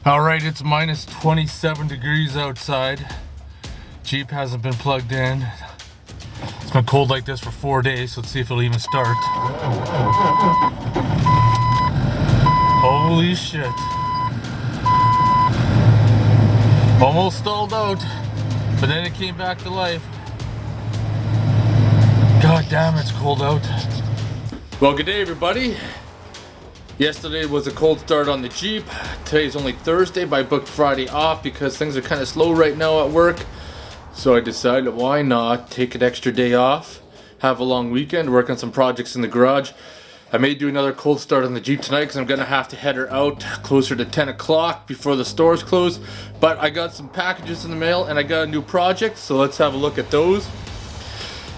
Alright, it's minus 27 degrees outside. Jeep hasn't been plugged in. It's been cold like this for 4 days, so let's see if it'll even start. Holy shit. Almost stalled out, but then it came back to life. God damn, it's cold out. Well, good day everybody. Yesterday was a cold start on the Jeep. Today's only Thursday, but I booked Friday off because things are kind of slow right now at work. So I decided why not take an extra day off, have a long weekend, work on some projects in the garage. I may do another cold start on the Jeep tonight because I'm going to have to head her out closer to 10 o'clock before the stores close. But I got some packages in the mail and I got a new project, so let's have a look at those.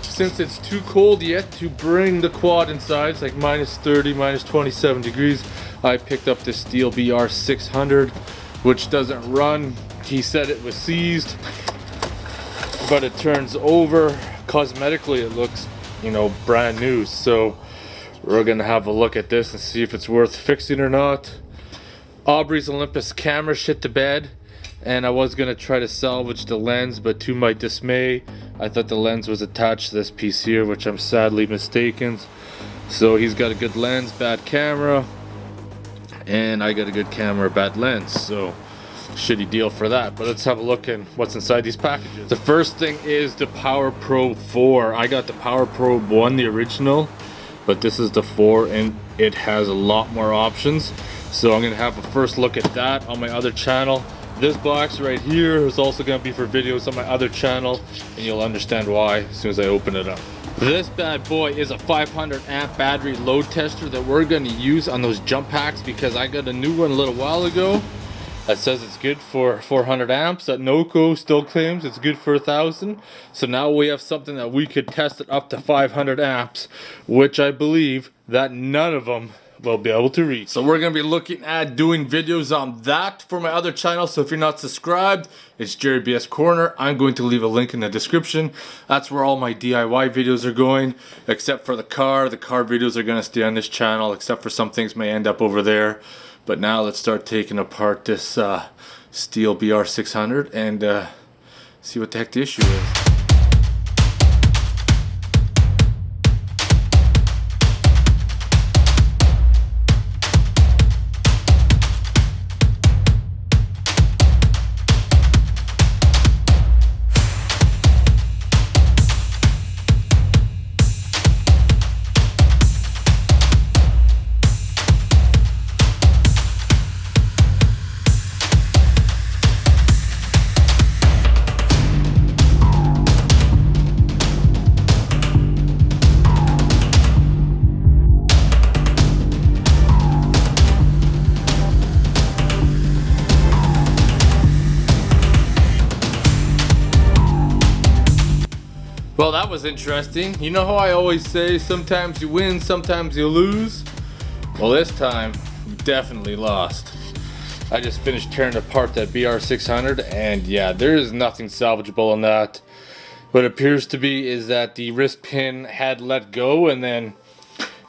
Since it's too cold yet to bring the quad inside, it's like minus 30, minus 27 degrees, I picked up this stihl BR600, which doesn't run. He said it was seized, but it turns over. Cosmetically it looks, you know, brand new. So we're gonna have a look at this and see if it's worth fixing or not. Aubrey's Olympus camera shit the bed, and I was gonna try to salvage the lens, but to my dismay, I thought the lens was attached to this piece here, which I'm sadly mistaken. So he's got a good lens, bad camera, and I got a good camera, bad lens. So shitty deal for that. But let's have a look at what's inside these packages. The first thing is the Power Pro 4. I got the Power Pro 1, the original, but this is the 4 and it has a lot more options. So I'm gonna have a first look at that on my other channel. This box right here is also going to be for videos on my other channel, and you'll understand why as soon as I open it up. This bad boy is a 500 amp battery load tester that we're going to use on those jump packs, because I got a new one a little while ago that says it's good for 400 amps. That Noco still claims it's good for 1,000. So now we have something that we could test it up to 500 amps, which I believe that none of them will be able to reach. So we're going to be looking at doing videos on that for my other channel. So if you're not subscribed, it's Jerry BS Corner. I'm going to leave a link in the description. That's where all my DIY videos are going, except for the car. The car videos are going to stay on this channel, except for some things may end up over there. But now let's start taking apart this stihl BR600 and see what the heck the issue is. Well, that was interesting. You know how I always say sometimes you win, sometimes you lose? Well, this time we definitely lost. I just finished tearing apart that BR600, and yeah, there is nothing salvageable on that. What it appears to be is that the wrist pin had let go, and then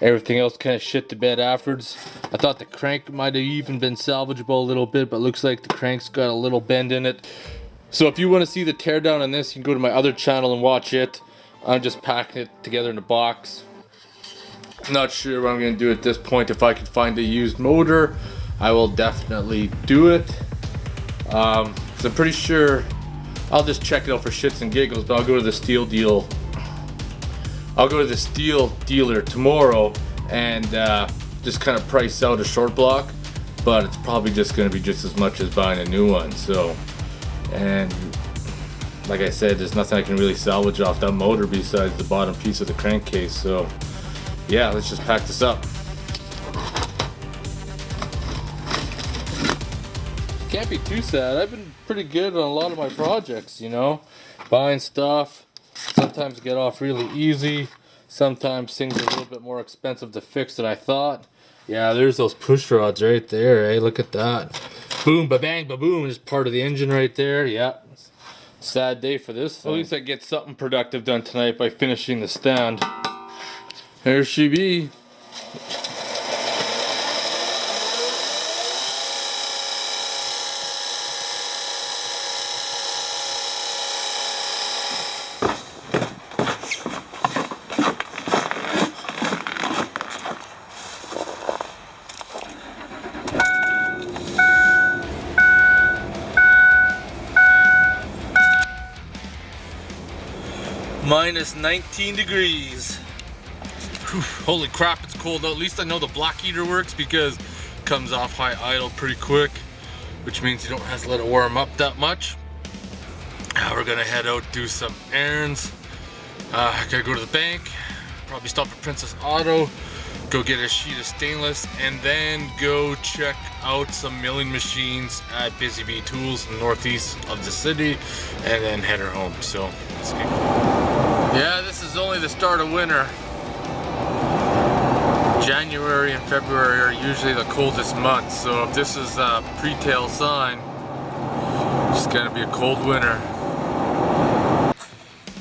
everything else kind of shit the bed afterwards. I thought the crank might have even been salvageable a little bit, but looks like the crank's got a little bend in it. So if you want to see the teardown on this, you can go to my other channel and watch it. I'm just packing it together in a box. I'm not sure what I'm going to do at this point. If I can find a used motor, I will definitely do it. So I'm pretty sure I'll just check it out for shits and giggles, but I'll go to the stihl deal. I'll go to the stihl dealer tomorrow and just kind of price out a short block, but it's probably just going to be just as much as buying a new one. So, and like I said, there's nothing I can really salvage off that motor besides the bottom piece of the crankcase. So yeah, let's just pack this up. Can't be too sad. I've been pretty good on a lot of my projects, you know, buying stuff. Sometimes get off really easy. Sometimes things are a little bit more expensive to fix than I thought. Yeah, there's those push rods right there, eh? Look at that. Boom, ba-bang, ba-boom is part of the engine right there. Yeah. Sad day for this thing. At least I get something productive done tonight by finishing the stand. There she be. Minus 19 degrees. Whew, holy crap, it's cold out. At least I know the block heater works because it comes off high idle pretty quick, which means you don't have to let it warm up that much. Now we're gonna head out, do some errands. I gotta go to the bank, probably stop at Princess Auto, go get a sheet of stainless, and then go check out some milling machines at Bisbee Tools in the northeast of the city, and then head her home. So let's go. Yeah, this is only the start of winter. January and February are usually the coldest months, so if this is a pre-tail sign, it's gonna be a cold winter.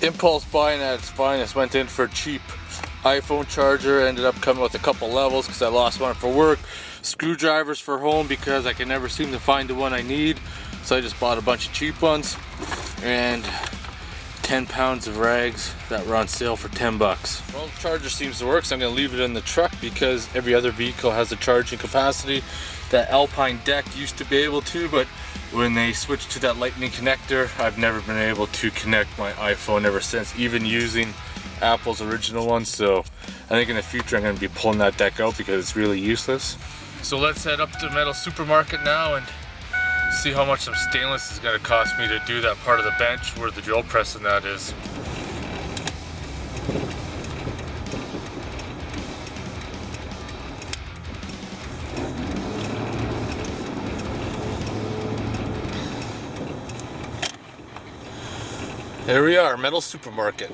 Impulse buying at its finest. Went in for a cheap iPhone charger, ended up coming with a couple levels because I lost one for work. Screwdrivers for home because I can never seem to find the one I need, so I just bought a bunch of cheap ones, and 10 pounds of rags that were on sale for 10 bucks. Well, the charger seems to work, so I'm gonna leave it in the truck because every other vehicle has the charging capacity that Alpine Deck used to be able to, but when they switched to that lightning connector, I've never been able to connect my iPhone ever since, even using Apple's original one. So I think in the future I'm gonna be pulling that deck out because it's really useless. So let's head up to the metal supermarket now and see how much some stainless is going to cost me to do that part of the bench where the drill press and that is. There we are, metal supermarket.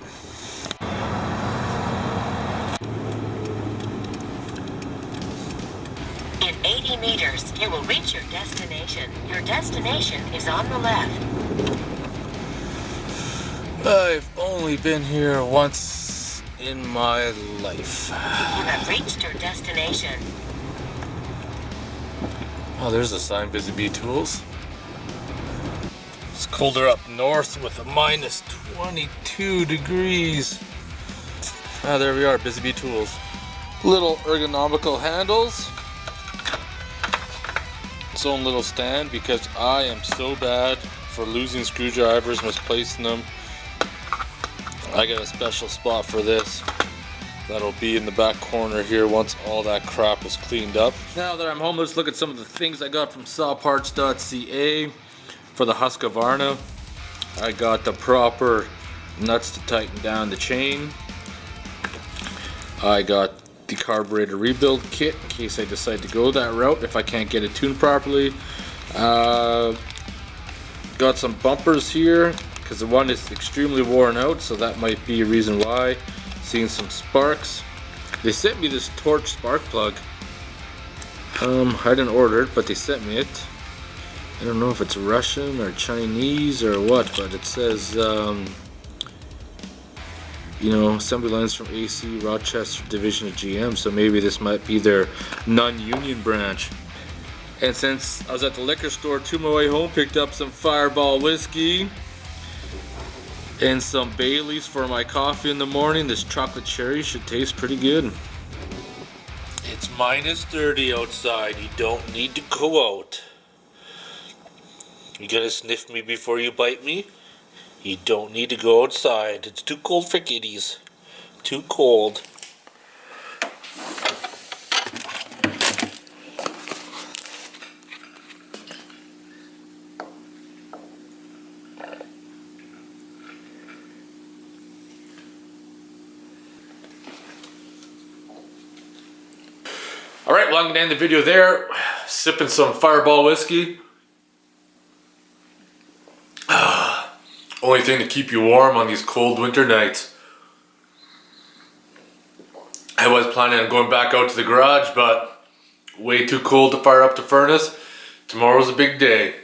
In 80 meters, you will reach your destination. Your destination is on the left. I've only been here once in my life. You have reached your destination. Oh, there's a sign, Bisbee Tools. It's colder up north with a minus 22 degrees. Ah, there we are, Bisbee Tools. Little ergonomical handles. Its own little stand because I am so bad for losing screwdrivers, misplacing them. I got a special spot for this that'll be in the back corner here once all that crap is cleaned up. Now that I'm home, let's look at some of the things I got from sawparts.ca. For the Husqvarna, I got the proper nuts to tighten down the chain. I got the carburetor rebuild kit in case I decide to go that route if I can't get it tuned properly. Got some bumpers here because the one is extremely worn out, so that might be a reason why. Seeing some sparks. They sent me this torch spark plug. I didn't order it, but they sent me it. I don't know if it's Russian or Chinese or what, but it says you know, assembly lines from AC Rochester division of GM, so maybe this might be their non-union branch. And since I was at the liquor store to my way home, picked up some Fireball whiskey and some Baileys for my coffee in the morning. This chocolate cherry should taste pretty good. It's minus 30 outside. You don't need to go out. You gonna sniff me before you bite me? You don't need to go outside. It's too cold for kitties. Too cold. Alright, well I'm gonna end the video there. Sipping some Fireball whiskey. Only thing to keep you warm on these cold winter nights. I was planning on going back out to the garage, but way too cold to fire up the furnace. Tomorrow's a big day.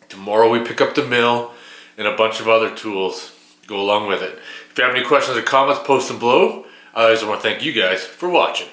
Tomorrow we pick up the mill and a bunch of other tools go along with it. If you have any questions or comments, post them below. Otherwise, I want to thank you guys for watching.